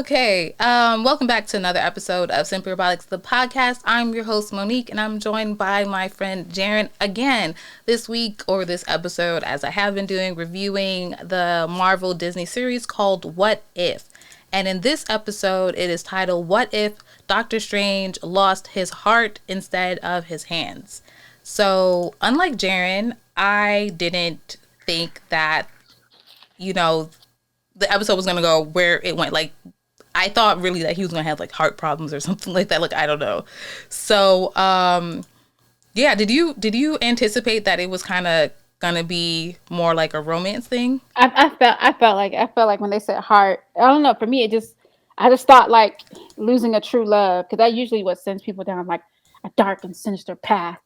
Okay, welcome back to another episode of Simplyrobotix, the podcast. I'm your host, Monique, and I'm joined by my friend, Jaren, again this week, or this episode, as I have been doing, reviewing the Marvel Disney series called What If? And in this episode, it is titled, What If Doctor Strange Lost His Heart Instead of His Hands? So, unlike Jaren, I didn't think that, the episode was going to go where it went. Like, I thought really that he was going to have like heart problems or something like that. Like, I don't know. So, yeah, did you anticipate that it was kind of going to be more like a romance thing? I felt like when they said heart, I don't know. For me, I just thought like losing a true love, because that usually what sends people down like a dark and sinister path.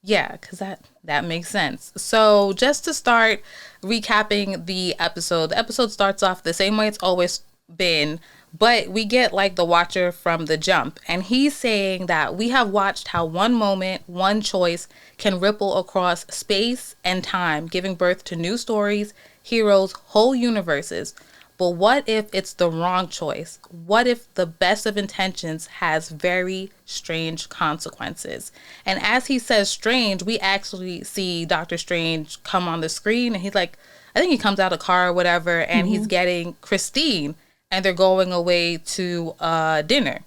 Yeah, because that makes sense. So just to start recapping the episode starts off the same way it's always been, but we get like the Watcher from the jump, and he's saying that we have watched how one moment, one choice can ripple across space and time, giving birth to new stories, heroes, whole universes. But what if it's the wrong choice? What if the best of intentions has very strange consequences? And as he says strange, we actually see Doctor Strange come on the screen, and he's like, I think he comes out of a car or whatever, and he's getting Christine, and they're going away to dinner.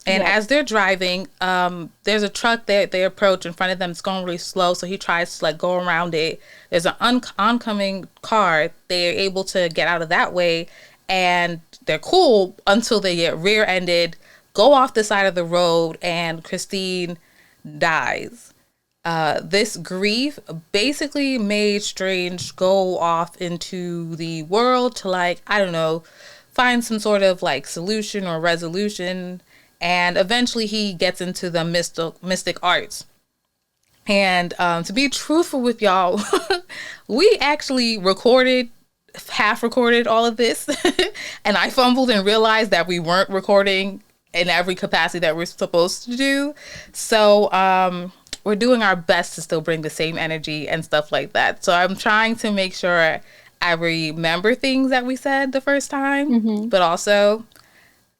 And Yes. as they're driving, there's a truck that they approach in front of them. It's going really slow, so he tries to like go around it. There's an oncoming car. They're able to get out of that way, and they're cool until they get rear-ended, go off the side of the road, and Christine dies. This grief basically made Strange go off into the world to, like, I don't know, find some sort of like solution or resolution, and eventually he gets into the mystic arts. And to be truthful with y'all, we actually half recorded all of this, and I fumbled and realized that we weren't recording in every capacity that we're supposed to do. So we're doing our best to still bring the same energy and stuff like that. So I'm trying to make sure I remember things that we said the first time, but also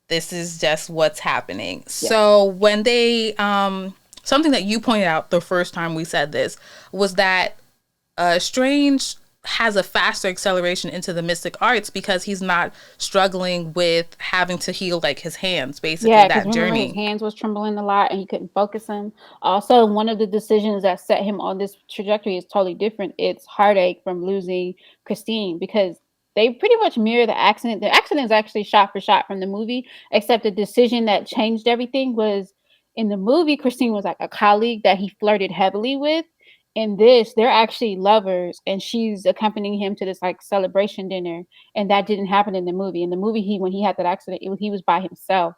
this is just what's happening. Yeah. So when they, something that you pointed out the first time we said this was that Strange has a faster acceleration into the mystic arts because he's not struggling with having to heal like his hands, basically, Yeah, because that remember his journey. hands was trembling a lot and he couldn't focus them. Also, one of the decisions that set him on this trajectory is totally different. It's heartache from losing Christine, because they pretty much mirror the accident. The accident is actually shot for shot from the movie, except the decision that changed everything was in the movie. Christine was like a colleague that he flirted heavily with. In this, they're actually lovers, and she's accompanying him to this like celebration dinner, and that didn't happen in the movie. In the movie, when he had that accident, he was by himself.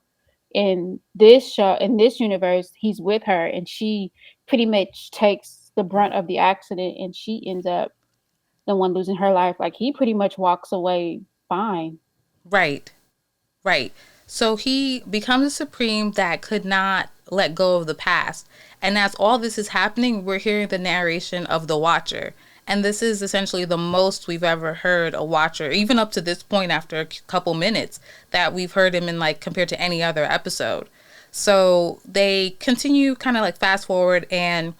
In this show, in this universe, he's with her, and she pretty much takes the brunt of the accident, and she ends up the one losing her life. Like, he pretty much walks away fine. Right. Right. So he becomes a supreme that could not let go of the past. And as all this is happening, we're hearing the narration of the Watcher. And this is essentially the most we've ever heard a Watcher, even up to this point after a couple minutes, that we've heard him in, like, compared to any other episode. So they continue kind of like fast forward, and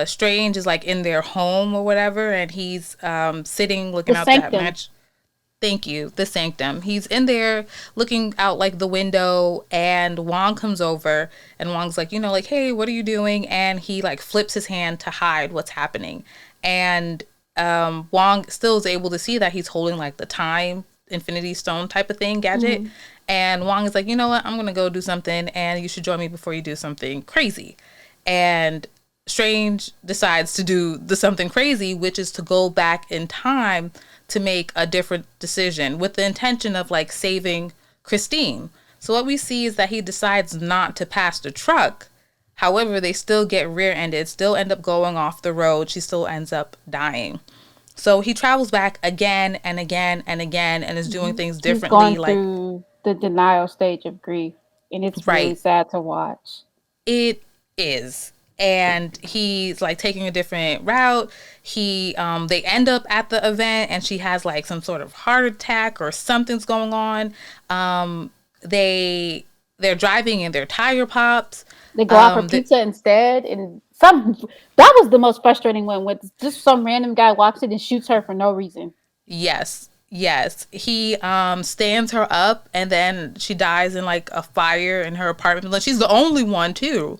Strange is like in their home or whatever, and he's sitting looking The out that sanctum. match. Thank you, the sanctum. He's in there looking out like the window, and Wong comes over, and Wong's like, like, hey, what are you doing? And he like flips his hand to hide what's happening. And Wong still is able to see that he's holding like the time infinity stone type of thing gadget. And Wong is like, you know what? I'm going to go do something, and you should join me before you do something crazy. And Strange decides to do the something crazy, which is to go back in time to make a different decision with the intention of like saving Christine. So what we see is that he decides not to pass the truck. However, they still get rear-ended, still end up going off the road. She still ends up dying. So he travels back again and again and again, and is doing things He's differently. going Like, through the denial stage of grief, and it's really right. sad to watch. It is. and he's like taking a different route. They end up at the event, and she has like some sort of heart attack or something's going on. They're driving and their tire pops. They go out for pizza instead, and that was the most frustrating one. With just some random guy walks in and shoots her for no reason. Yes. Yes. He stands her up, and then she dies in like a fire in her apartment. She's the only one too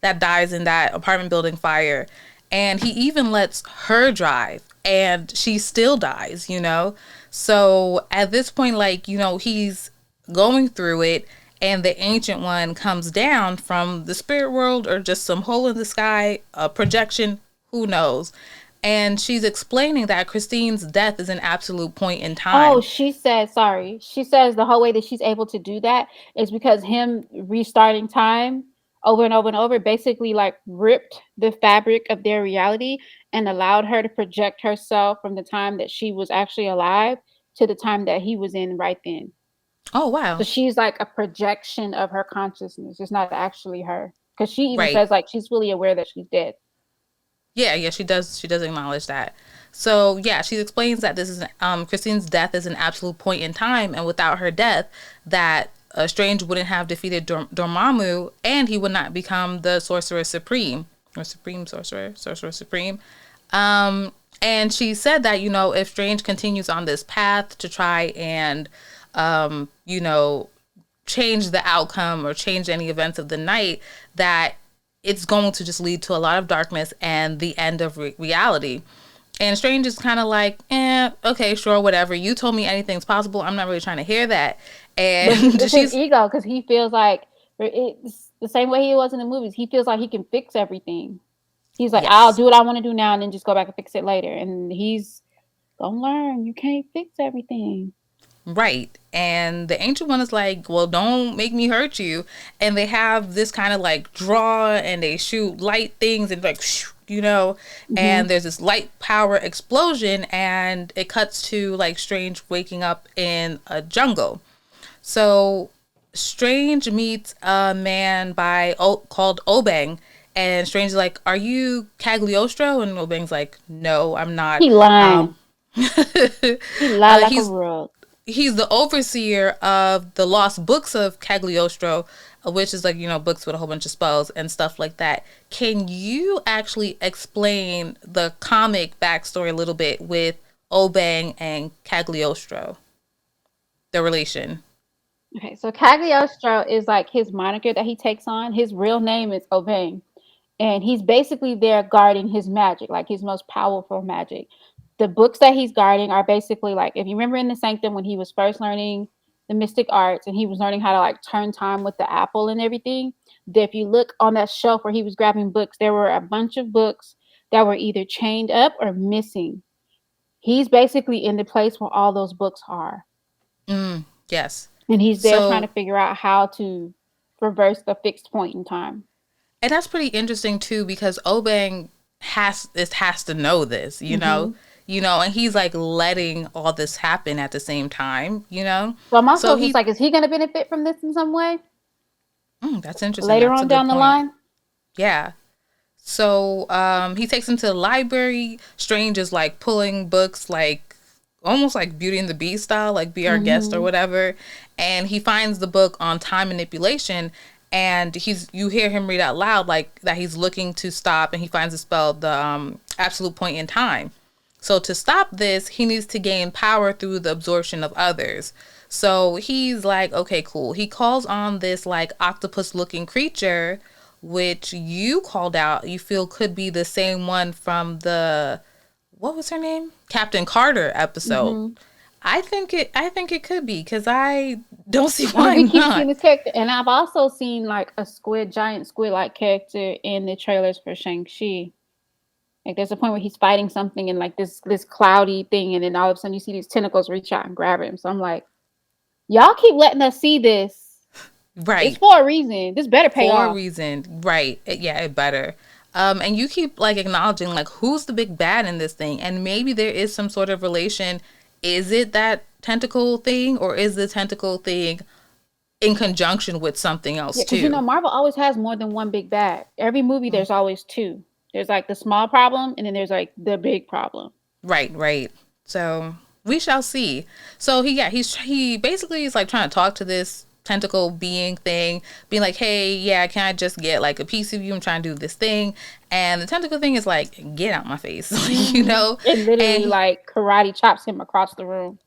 that dies in that apartment building fire. And he even lets her drive, and she still dies, you know? So at this point, like, you know, he's going through it, and the Ancient One comes down from the spirit world or just some hole in the sky, a projection, who knows. And she's explaining that Christine's death is an absolute point in time. Oh, she says the whole way that she's able to do that is because him restarting time over and over and over basically like ripped the fabric of their reality and allowed her to project herself from the time that she was actually alive to the time that he was in right then. Oh, So wow. she's like a projection of her consciousness. It's not actually her. Because she even Right. says like she's fully aware that she's dead. Yeah, she does. She does acknowledge that. So yeah, she explains that this is Christine's death is an absolute point in time, and without her death, that Strange wouldn't have defeated Dormammu, and he would not become the Sorcerer Supreme or Supreme Sorcerer Supreme. And she said that, you know, if Strange continues on this path to try and you know, change the outcome or change any events of the night, that it's going to just lead to a lot of darkness and the end of reality. And Strange is kind of like, okay, sure, whatever. You told me anything's possible. I'm not really trying to hear that. And It's his ego, because he feels like it's the same way he was in the movies. He feels like he can fix everything. He's like, I'll yes, do what I want to do now and then just go back and fix it later. And he's gonna learn you can't fix everything. right. And the Ancient One is like, well, don't make me hurt you. And they have this kind of like draw, and they shoot light things and like, you know, Mm-hmm. and there's this light power explosion, and it cuts to like Strange waking up in a jungle. So Strange meets a man called Obeng, and Strange is like, "Are you Cagliostro?" And Obeng's like, "No, I'm not." He lying. Um, He lied like a he's rug. the overseer of the lost books of Cagliostro, which is like, you know, books with a whole bunch of spells and stuff like that. Can you actually explain the comic backstory a little bit with Obeng and Cagliostro, the relation? Okay, so Cagliostro is like his moniker that he takes on. His real name is Obeng. And he's basically there guarding his magic, like his most powerful magic. The books that he's guarding are basically like, if you remember in the Sanctum when he was first learning the mystic arts and he was learning how to like turn time with the apple and everything, that if you look on that shelf where he was grabbing books, there were a bunch of books that were either chained up or missing. He's basically in the place where all those books are. Yes. And he's there trying to So, figure out how to reverse the fixed point in time. and that's pretty interesting too, because Obeng has to know this, Mm-hmm. you know, and he's like letting all this happen at the same time, you know. So I'm So also just he, like, is he going to benefit from this in some way that's interesting. later That's a on good down the point. line? Yeah. So he takes him to the library. Strange is like pulling books, like almost like Beauty and the Beast style, like Be Our Guest or Mm-hmm. whatever. And he finds the book on time manipulation, and you hear him read out loud like that he's looking to stop, and he finds the spell, the absolute point in time. So to stop this, he needs to gain power through the absorption of others. So he's like, okay, cool. He calls on this like octopus looking creature, which you called out, you feel could be the same one from the, what was her name? Captain Carter episode. Mm-hmm. I think it could be, because I don't see I mean, why we keep seeing not. this character, and I've also seen like a giant squid-like character in the trailers for Shang-Chi. Like, there's a point where he's fighting something and like this cloudy thing, and then all of a sudden you see these tentacles reach out and grab him. So I'm like, y'all keep letting us see this. It's Right. for a reason. This better pay For a off. reason. Right. Yeah, it better. And you keep like acknowledging like who's the big bad in this thing, and maybe there is some sort of relation. Is it that tentacle thing, or is the tentacle thing in conjunction with something else Yeah, because you know too. Marvel always has more than one big bad. Every movie, Mm. there's always two. There's like the small problem, and then there's like the big problem. Right, right. So we shall see. So he basically is like trying to talk to this tentacle being thing, being like, hey, yeah, can I just get like a piece of you? I'm trying to do this thing. And the tentacle thing is like, get out my face, you know? It literally And like karate chops him across the room.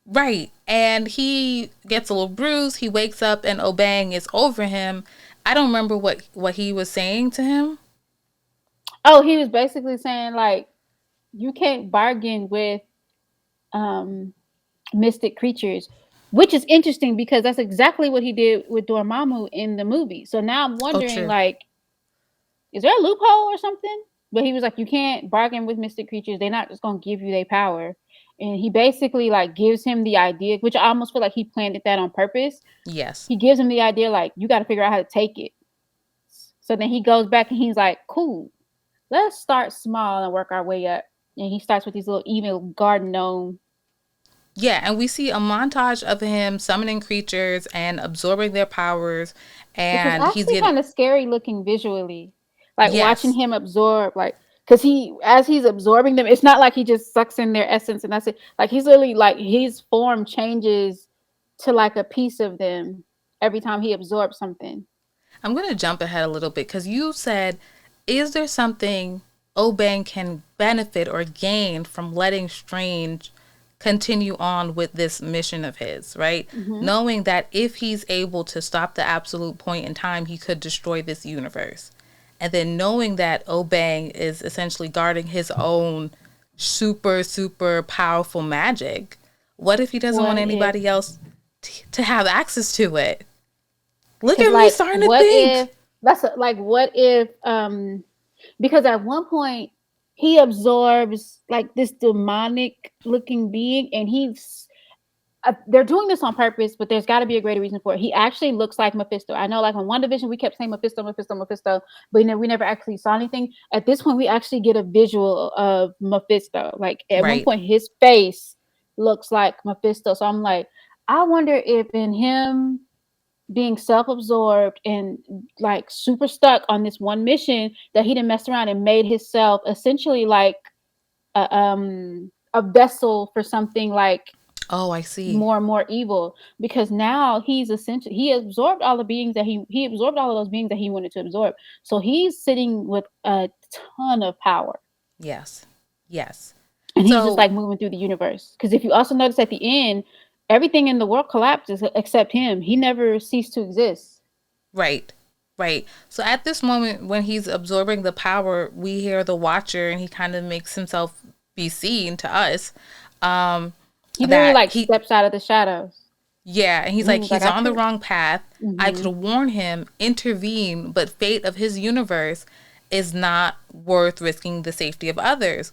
right. And he gets a little bruised. He wakes up and Obang is over him. I don't remember what he was saying to him. Oh, he was basically saying like you can't bargain with um mystic creatures, which is interesting because that's exactly what he did with Dormammu in the movie. So now I'm Oh, wondering, true. like, is there a loophole or something? But he was like, you can't bargain with mystic creatures. They're not just gonna give you their power. And he basically like gives him the idea, which I almost feel like he planted that on purpose. Yes. He gives him the idea like you got to figure out how to take it. So then he goes back and he's like, cool, let's start small and work our way up. And he starts with these little evil garden gnome. Yeah, and we see a montage of him summoning creatures and absorbing their powers, Which was and he's actually getting kind of scary looking visually. Like watching yes, him absorb, like, because as he's absorbing them, it's not like he just sucks in their essence and that's it. Like he's literally like his form changes to like a piece of them every time he absorbs something. I'm going to jump ahead a little bit because you said, is there something Obang can benefit or gain from letting Strange continue on with this mission of his, right? Hmm. Knowing that if he's able to stop the absolute point in time, he could destroy this universe. And then knowing that Obang is essentially guarding his own super, super powerful magic, what if he doesn't want What if? anybody else to have access to it? Look Because at me like, starting to what if think. like what if because at one point he absorbs like this demonic looking being and he's they're doing this on purpose, but there's got to be a greater reason for it. He actually looks like Mephisto. I know, like in one division, we kept saying Mephisto, Mephisto, Mephisto, but we never actually saw anything. At this point, we actually get a visual of Mephisto. Like at one Right. point, his face looks like Mephisto. So I'm like, I wonder if in him being self-absorbed and like super stuck on this one mission that he didn't mess around and made himself essentially like a vessel for something like Oh, I see. more and more evil because now he's essentially he absorbed all the beings that he absorbed all of those beings that he wanted to absorb. So he's sitting with a ton of power. Yes. Yes. And he's just So, like moving through the universe. Because if you also notice at the end, everything in the world collapses except him. He never ceased to exist. right. Right. So at this moment when he's absorbing the power, we hear the Watcher and he kind of makes himself be seen to us. Um He literally that like he steps out of the shadows. yeah, and he's And he like was like, he's I on the could. wrong path. I Mm-hmm. could warn him, intervene, but fate of his universe is not worth risking the safety of others.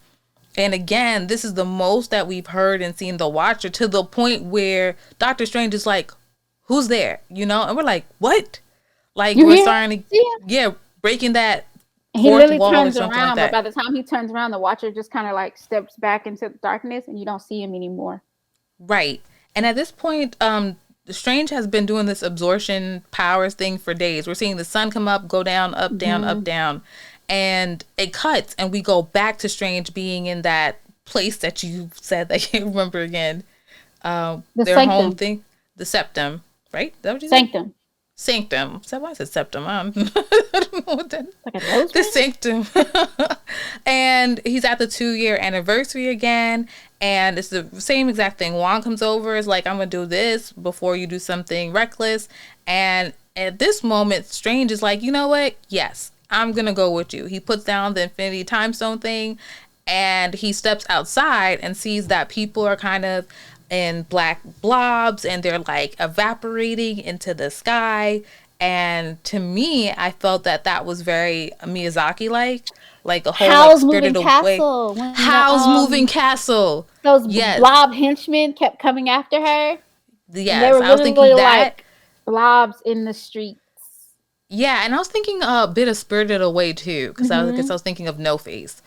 And again, this is the most that we've heard and seen the Watcher to the point where Doctor Strange is like, who's there? You know? And we're like, what? Like, You we're hear him? starting to, See him? yeah, breaking that And he fourth literally wall or turns something like around, but that. by the time he turns around, the Watcher just kind of like steps back into the darkness, and you don't see him anymore. Right. And at this point, Strange has been doing this absorption powers thing for days. We're seeing the sun come up, go down, up, down, up, Mm-hmm. down. And it cuts, and we go back to Strange being in that place that you said that I can't remember again. The Their home sanctum, thing, the septum, right? Is that what you said? sanctum, Sanctum. So why is it septum? I don't know what that. like a nose The ring. sanctum. And he's at the 2 year anniversary again. And it's the same exact thing. Juan comes over, is like, I'm going to do this before you do something reckless. And at this moment, Strange is like, you know what? Yes, I'm going to go with you. He puts down the Infinity Time Stone thing and he steps outside and sees that people are kind of in black blobs and they're like evaporating into the sky. And to me, I felt that that was very Miyazaki like a whole like Howl's Spirited moving Away. castle when Howl's Moving Castle. those Yes, blob henchmen kept coming after her, and they yes. were I was literally thinking that. like blobs in the streets. Yeah, and I was thinking a bit of Spirited Away too, because I guess I Mm-hmm. was thinking of No Face.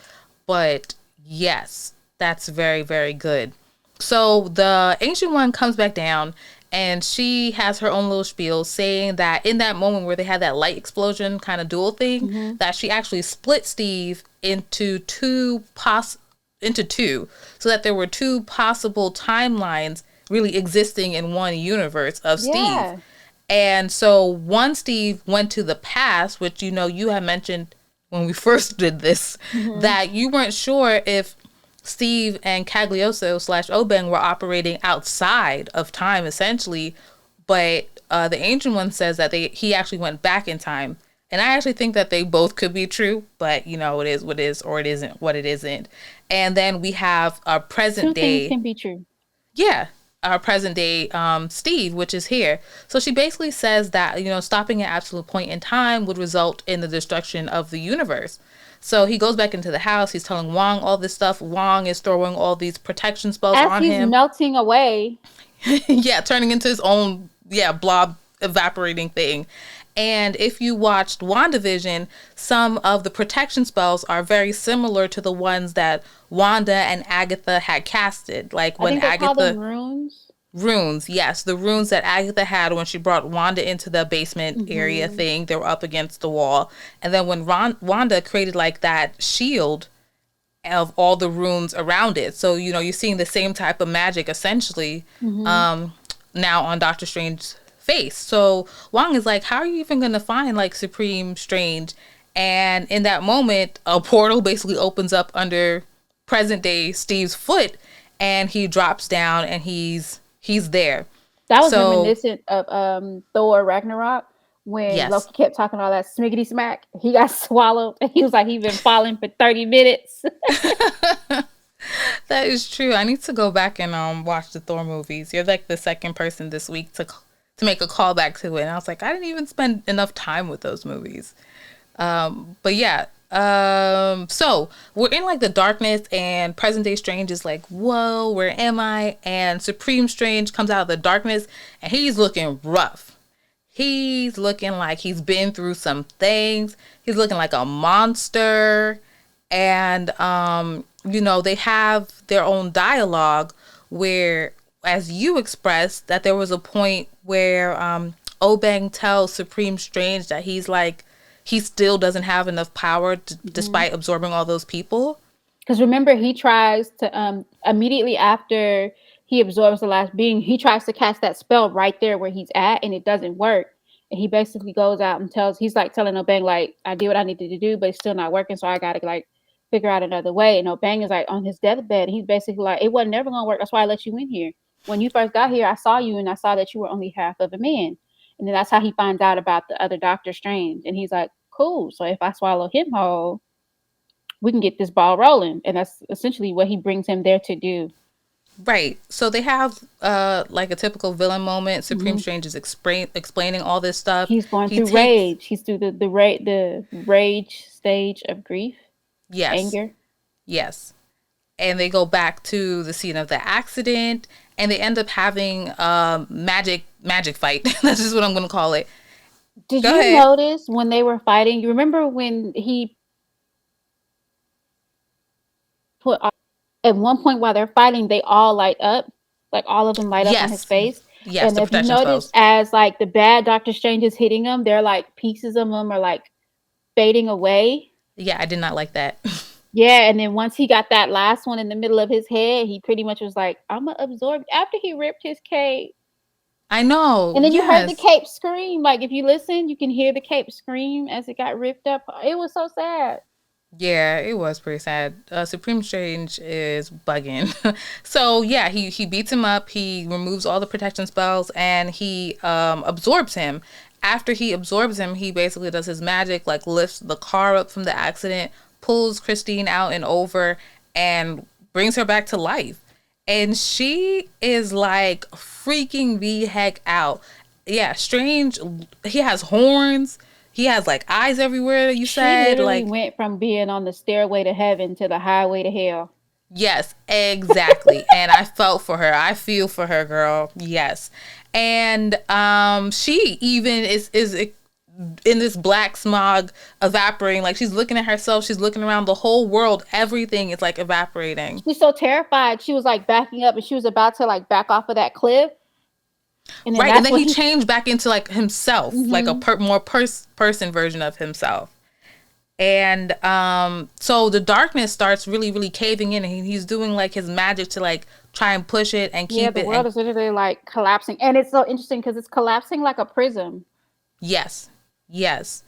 But yes, that's very, very good. So the Ancient One comes back down, And she has her own little spiel saying that in that moment where they had that light explosion kind of duel thing, Mm-hmm. that she actually split Steve into two, so that there were two possible timelines really existing in one universe of Steve. Yeah. And so one Steve went to the past, which you had mentioned when we first did this, Mm-hmm. that you weren't sure if Steve and Caglioso slash Obeng were operating outside of time essentially, but the ancient one says that he actually went back in time. And I actually think that they both could be true, but it is what it is, or it isn't what it isn't. And then we have our present Two things day, can be true. yeah, our present day Steve, which is here. So she basically says that stopping at absolute point in time would result in the destruction of the universe. So he goes back into the house. He's telling Wong all this stuff. Wong is throwing all these protection spells As on he's him. melting away. Yeah, turning into his own blob evaporating thing. And if you watched WandaVision, some of the protection spells are very similar to the ones that Wanda and Agatha had casted. Like I when think they call them Agatha runes. runes, yes, the runes that Agatha had when she brought Wanda into the basement area Mm-hmm. thing, they were up against the wall. And then when Wanda created like that shield of all the runes around it. So, you're seeing the same type of magic essentially Mm-hmm. now on Doctor Strange's face. So Wong is like, how are you even going to find like Supreme Strange? And in that moment, a portal basically opens up under present day Steve's foot and he drops down and he's there. That was So, reminiscent of Thor Ragnarok when yes. Loki kept talking all that smiggity smack. He got swallowed and he was like, he's been falling for 30 minutes. That is true. I need to go back and watch the Thor movies. You're like the second person this week to make a callback to it. And I was like, I didn't even spend enough time with those movies. But yeah. So we're in like the darkness and present day Strange is like, whoa, where am I? And Supreme Strange comes out of the darkness and he's looking rough. He's looking like he's been through some things. He's looking like a monster. And they have their own dialogue where, as you expressed, that there was a point where Obeng tells Supreme Strange that he still doesn't have enough power despite absorbing all those people. Because remember, he tries to immediately after he absorbs the last being, he tries to cast that spell right there where he's at, and it doesn't work. And he basically goes out and he's like telling Obeng, like, I did what I needed to do, but it's still not working, so I gotta like figure out another way. And Obeng is like on his deathbed, and he's basically like, it wasn't never gonna work. That's why I let you in here. When you first got here, I saw you, and I saw that you were only half of a man. And then that's how he finds out about the other Doctor Strange, and he's like, cool. So if I swallow him whole, we can get this ball rolling. And that's essentially what he brings him there to do. Right. So they have like a typical villain moment. Supreme Mm-hmm. Strange is explaining all this stuff. He's going He through takes rage. He's through the rage stage of grief, yes. anger. Yes. And they go back to the scene of the accident and they end up having a magic fight. That's just what I'm going to call it. Did Go you ahead. notice when they were fighting? You remember when he put at one point while they're fighting, they all light up, like all of them light up on his Yes. face. Yes, And the if you protection notice, spells. as like the bad Doctor Strange is hitting them, they're like pieces of them are like fading away. Yeah, I did not like that. Yeah, and then once he got that last one in the middle of his head, he pretty much was like, I'm gonna absorb after he ripped his cape. I know. And then you heard the Yes. cape scream. Like if you listen, you can hear the cape scream as it got ripped up. It was so sad. Yeah, it was pretty sad. Supreme Strange is bugging. So yeah, he beats him up. He removes all the protection spells and he absorbs him. After he absorbs him, he basically does his magic, like lifts the car up from the accident, pulls Christine out and over, and brings her back to life. And she is like freaking the heck out. Yeah, Strange. He has horns. He has like eyes everywhere. You She said literally like went from being on the stairway to heaven to the highway to hell. yes, exactly. And I felt for her. I feel for her, girl. Yes. And she even is in this black smog evaporating. Like she's looking at herself, she's looking around the whole world. Everything is like evaporating. She's so terrified. She was like backing up and she was about to like back off of that cliff. And then Right, and that's then what he he. changed back into like himself, like a Hmm. person version of himself. And so the darkness starts really caving in, and he's doing like his magic to like try and push it and Yeah, keep the it. world And is literally like collapsing, and it's so interesting because it's collapsing like a prism. yes, yes.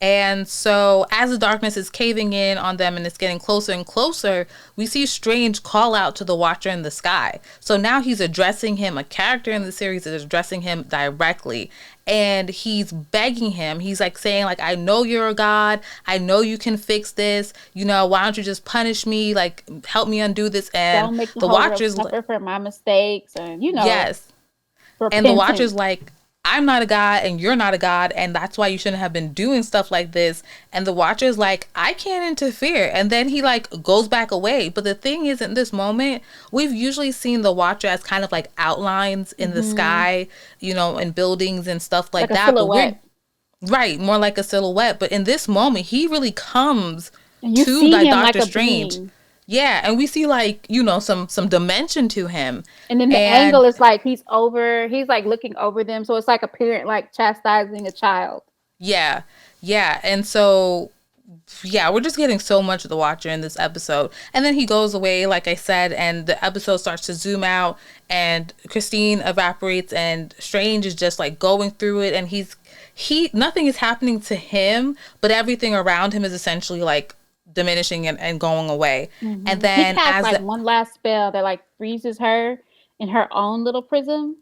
And so, as the darkness is caving in on them and it's getting closer and closer, we see Strange call out to the Watcher in the sky. So now he's addressing him. A character in the series is addressing him directly. And he's begging him. He's like saying, like, I know you're a god. I know you can fix this. You know, why don't you just punish me? Like, help me undo this. And Don't make the the whole world Watcher's like, suffer for my mistakes, and yes. And the Watcher's repentance. like, I'm not a god and you're not a god, and that's why you shouldn't have been doing stuff like this. And the Watcher's like, I can't interfere. And then he like goes back away. But the thing is, in this moment, we've usually seen the Watcher as kind of like outlines in the Hmm. sky, you know, in buildings and stuff Like like a that. But we're silhouette, right, more like a silhouette. But in this moment, he really comes and you to see like him like Doctor a Strange. being. Yeah, and we see like, you know, some dimension to him. And then the angle And is like he's like looking over them, so it's like a parent like chastising a child. yeah, yeah. And so yeah, we're just getting so much of the Watcher in this episode. And then he goes away, like I said, and the episode starts to zoom out, and Christine evaporates, and Strange is just like going through it, and he nothing is happening to him, but everything around him is essentially like diminishing and going away. And He then casts as like the one last spell that like freezes her in her own little prism.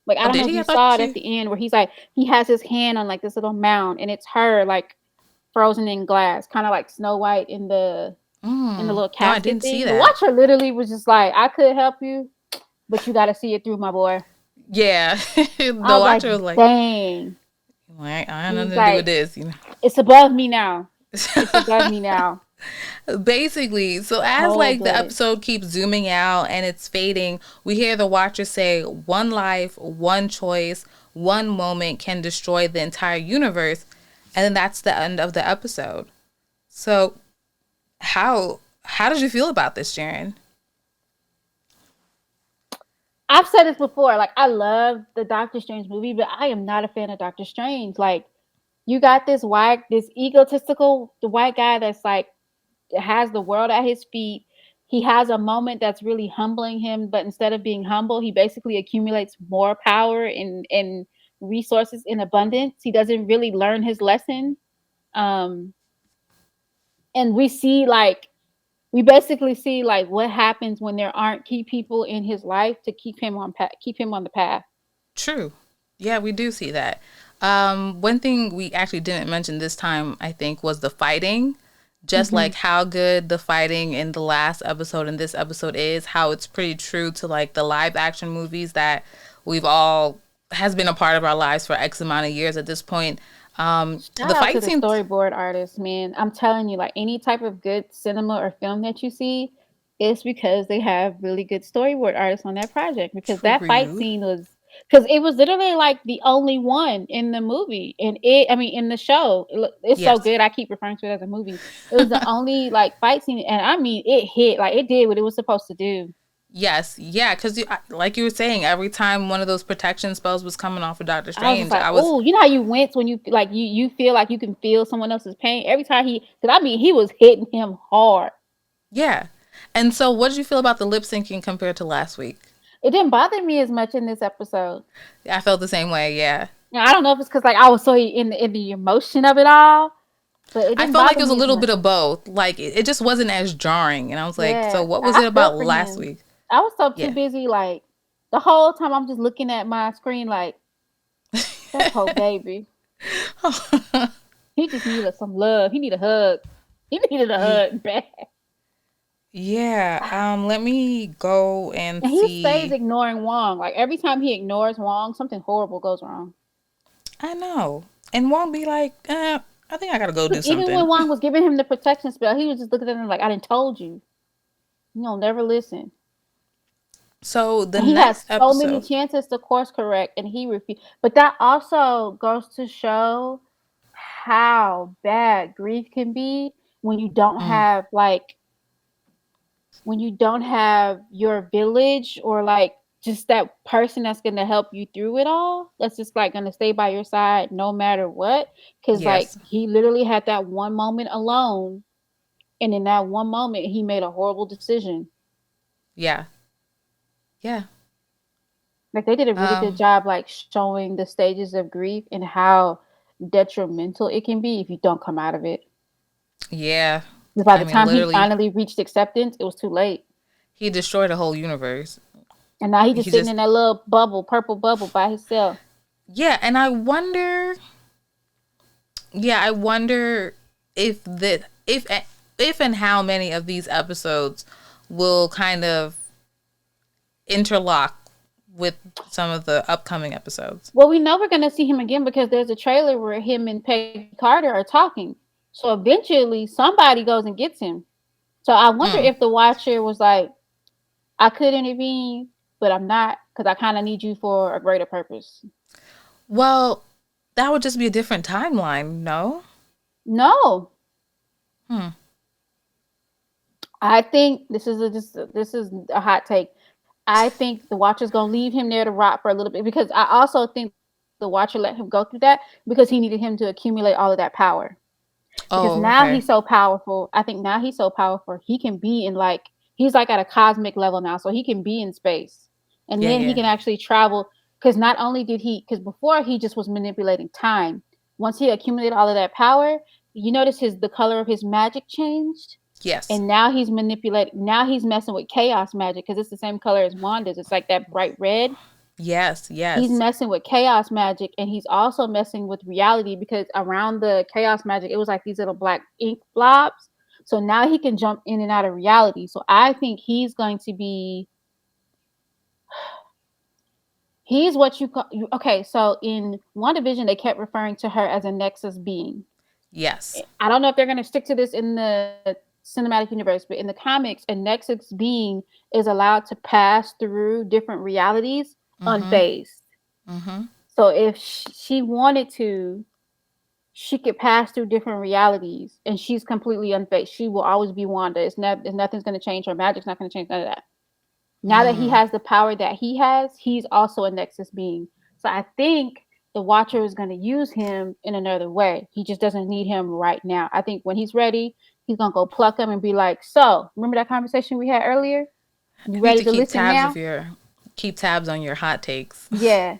Like I oh, don't know did if he? you I thought saw it at you. the end where he's like he has his hand on like this little mound and it's her like frozen in glass, kind of like Snow White in the little No, I casket didn't see thing. The that. Watcher literally was just like, I could help you, but you got to see it through, my boy. Yeah, I the was like, Watcher was like, dang. I have He nothing was to do with like, this, you know. it's above me now. It's above me now. Basically, so as Cold like the blooded. episode keeps zooming out and it's fading, we hear the Watcher say, one life, one choice, one moment can destroy the entire universe. And then that's the end of the episode. So how did you feel about this, Jaren? I've said this before. Like, I love the Doctor Strange movie, but I am not a fan of Doctor Strange. Like, you got this egotistical, the white guy that's like has the world at his feet. He has a moment that's really humbling him, but instead of being humble, he basically accumulates more power and resources in abundance. He doesn't really learn his lesson. Um, and we basically see like what happens when there aren't key people in his life to keep him on the path. True. Yeah, we do see that. One thing we actually didn't mention this time, I think, was the fighting. Just Hmm. like how good the fighting in the last episode and this episode is, how it's pretty true to like the live action movies that we've all has been a part of our lives for X amount of years at this point. Shout The out to fight the scenes, storyboard artists, man. I'm telling you, like any type of good cinema or film that you see, it's because they have really good storyboard artists on that project. Because that fight true. scene was, because it was literally like the only one in the movie, and I mean, in the show, it's so Yes. good. I keep referring to it as a movie. It was the only like fight scene, and I mean, it hit like it did what it was supposed to do. Yes, yeah, because like you were saying, every time one of those protection spells was coming off of Doctor I was just Strange, like, I was, oh, you know how you wince when you like you feel like you can feel someone else's pain every time because I mean he was hitting him hard. yeah. And so, what did you feel about the lip syncing compared to last week? It didn't bother me as much in this episode. I felt the same way. Yeah, Now, I don't know if it's because like I was so in the emotion of it all, but it I didn't felt like bother it was a me as little much. bit of both. Like it just wasn't as jarring, and I was like, so Yeah, what was I it feel about for last him. week? I was so too Yeah. busy like the whole time I'm just looking at my screen like that poor baby. He just needed some love. He needed a hug. He needed a Yeah. hug back. Yeah. Let me go and And he stays see. ignoring Wong. Like every time he ignores Wong, something horrible goes wrong. I know. And won't be like, I think I gotta go do Because even when something. Wong was giving him the protection spell, he was just looking at him like, I didn't told you. You don't never listen. So the And he has next so many episode. chances to course correct, and he refused. But that also goes to show how bad grief can be when you don't Mm, have like when you don't have your village or like just that person that's gonna help you through it all. That's just like gonna stay by your side no matter what. Cause like Yes. he literally had that one moment alone, and in that one moment he made a horrible decision. Yeah. Yeah. Like they did a really good Um, job like showing the stages of grief and how detrimental it can be if you don't come out of it. yeah. Because by I the mean, time he literally, finally reached acceptance, it was too late. he destroyed the whole universe. And now he He just sitting just, in that little bubble, purple bubble by himself. yeah. And I wonder if the, if and how many of these episodes will kind of interlock with some of the upcoming episodes. Well, we know we're gonna see him again because there's a trailer where him and Peggy Carter are talking. So eventually somebody goes and gets him. So I wonder Mm. if the Watcher was like, I could intervene, but I'm not because I kind of need you for a greater purpose. Well, that would just be a different timeline, no? No, Hmm. I think this is a hot take. I think the Watcher's gonna leave him there to rot for a little bit because I also think the Watcher let him go through that because he needed him to accumulate all of that power. Because Oh, now he's so okay. powerful. I think now he's so powerful, he can be in like he's like at a cosmic level now, so he can be in space, and Yeah, then he yeah. can actually travel. Because not only did he, because before he just was manipulating time. Once he accumulated all of that power, you notice his the color of his magic changed, Yes. and now he's manipulating. Now he's messing with chaos magic because it's the same color as Wanda's. It's like that bright red. Yes, He's yes. messing with chaos magic, and he's also messing with reality because around the chaos magic it was like these little black ink blobs, so now he can jump in and out of reality. So I think he's going to be he's what you call okay, so in WandaVision they kept referring to her as a nexus being. Yes. I don't know if they're going to stick to this in the cinematic universe, but in the comics a nexus being is allowed to pass through different realities Mm-hmm. unfazed. Mm-hmm. So if she wanted to, she could pass through different realities, and she's completely unfazed. She will always be Wanda. Nothing's going to change. Her magic's not going to change none of that. Now that he Mm. has the power that he has, he's also a Nexus being. So I think the Watcher is going to use him in another way. He just doesn't need him right now. I think when he's ready, he's going to go pluck him and be like, "So, remember that conversation we had earlier? You I need ready to to listen now?" keep tabs on your hot takes. Yeah.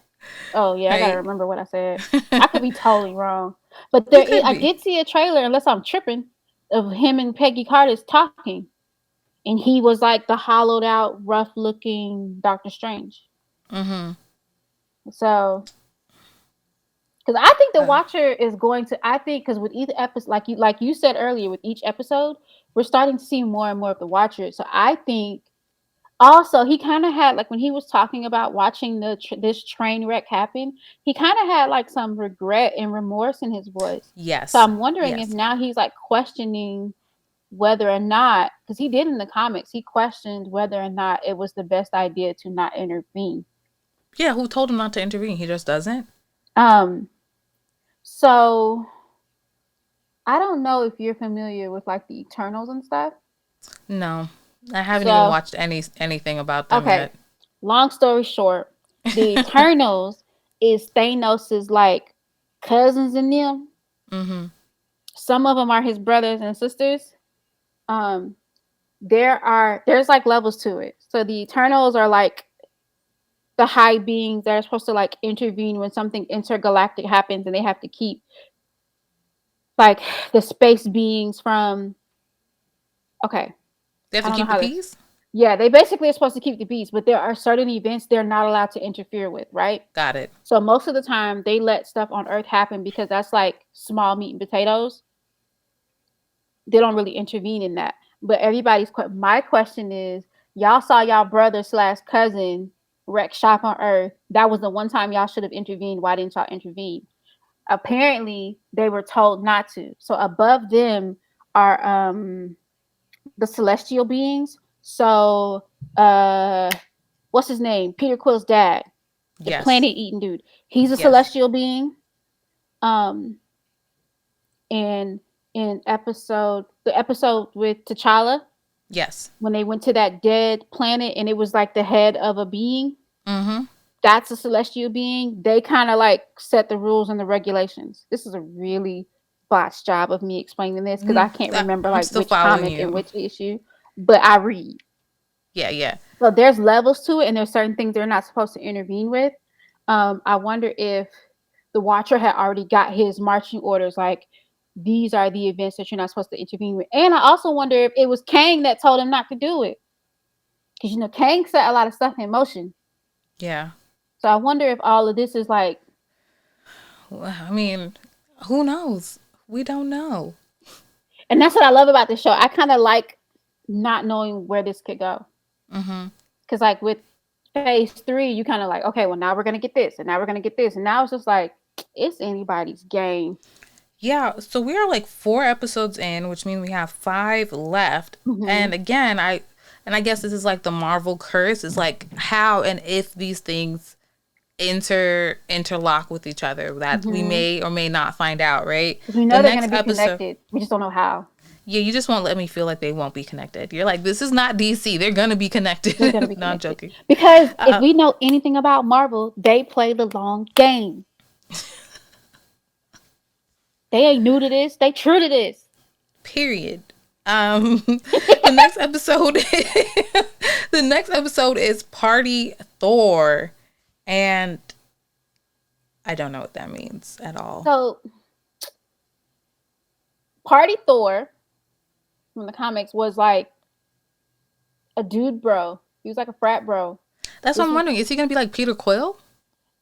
Oh yeah, I gotta Right? remember what I said. I could be totally wrong, but You could I be. did see a trailer, unless I'm tripping, of him and Peggy Carter's talking, and he was like the hollowed out, rough looking Doctor Strange. Mm-hmm. So, because I think the Uh, Watcher is going to, I think because with each episode, like you said earlier, with each episode, we're starting to see more and more of the Watcher. So I think also he kind of had like when he was talking about watching this train wreck happen, he kind of had like some regret and remorse in his voice. So yes. I'm wondering if Yes. now he's like questioning whether or not, because he did in the comics, he questioned whether or not it was the best idea to not intervene. Yeah, who told him not to intervene? He just doesn't? um so I don't know if you're familiar with like the Eternals and stuff. No. I haven't even So watched anything about them okay, yet. long story short, the Eternals is Thanos's like cousins in them. Mm-hmm. Some of them are his brothers and sisters. Um, there's like levels to it. So the Eternals are like the high beings that are supposed to like intervene when something intergalactic happens, and they have to keep like the space beings from. Okay, They have I to don't know keep the how this. peace? Yeah, they basically are supposed to keep the peace, but there are certain events they're not allowed to interfere with, right? Got it. So most of the time they let stuff on Earth happen because that's like small meat and potatoes. They don't really intervene in that. But my question is, y'all saw y'all brother slash cousin wreck shop on Earth. That was the one time y'all should have intervened. Why didn't y'all intervene? Apparently, they were told not to. So above them are the celestial beings. So what's his name? Peter Quill's dad, the Yes. planet eating dude. He's a Yes. celestial being. Um, and in the episode with T'Challa, Yes. when they went to that dead planet and it was like the head of a being. Mm-hmm. That's a celestial being. They kind of like set the rules and the regulations. This is a really botched job of me explaining this because I can't remember I'm like still which following comic and you. which issue, but I read. Yeah, yeah. So there's levels to it, and there's certain things they're not supposed to intervene with. I wonder if the Watcher had already got his marching orders, like these are the events that you're not supposed to intervene with. And I also wonder if it was Kang that told him not to do it, because Kang set a lot of stuff in motion. Yeah. So I wonder if all of this is like. Well, I mean, who knows? We don't know. And that's what I love about this show. I kind of like not knowing where this could go. Mm-hmm. Because like with phase 3, you kind of like, okay, well now we're gonna get this, and now we're gonna get this, and now it's just like it's anybody's game. Yeah, so we are like 4 episodes in, which means we have 5 left. And again, I guess this is like the Marvel curse. Is like how and if these things interlock with each other that we may or may not find out, right? We know they're going to be connected. We just don't know how. Yeah, you just won't let me feel like they won't be connected. You're like, this is not DC. They're going to be connected. They're going to be No, I'm joking. Because if we know anything about Marvel, they play the long game. They ain't new to this. They true to this. Period. The next episode the next episode is Party Thor. And I don't know what that means at all. So, Party Thor from the comics was like a dude bro. He was like a frat bro. That's what I'm wondering. Is he going to be like Peter Quill?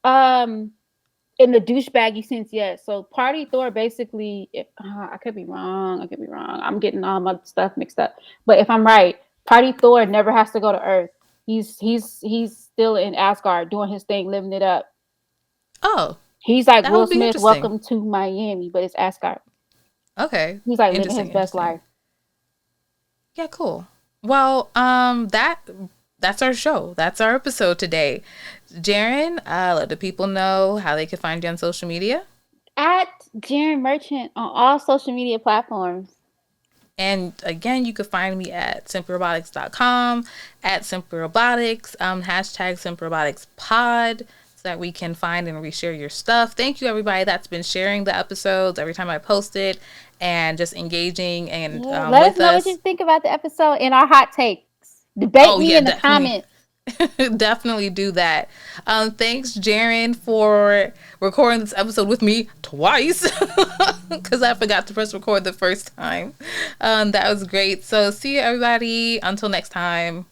In the douchebaggy sense, yes. So Party Thor basically, I could be wrong. I'm getting all my stuff mixed up. But if I'm right, Party Thor never has to go to Earth. He's still in Asgard doing his thing, living it up. Oh. He's like Will Smith, welcome to Miami, but it's Asgard. Okay. He's like living his best life. Yeah, cool. Well, that's our show. That's our episode today. Jaren, let the people know how they can find you on social media. At Jaren Merchant on all social media platforms. And again, you can find me at Simplyrobotix.com, at Simplyrobotix, #Simplyrobotixpod, so that we can find and reshare your stuff. Thank you, everybody that's been sharing the episodes every time I post it and just engaging and let us know what you think about the episode and our hot takes. Debate me in the comments. Definitely do that. Thanks, Jaren, for recording this episode with me twice because I forgot to press record the first time. That was great. So see you, everybody. Until next time.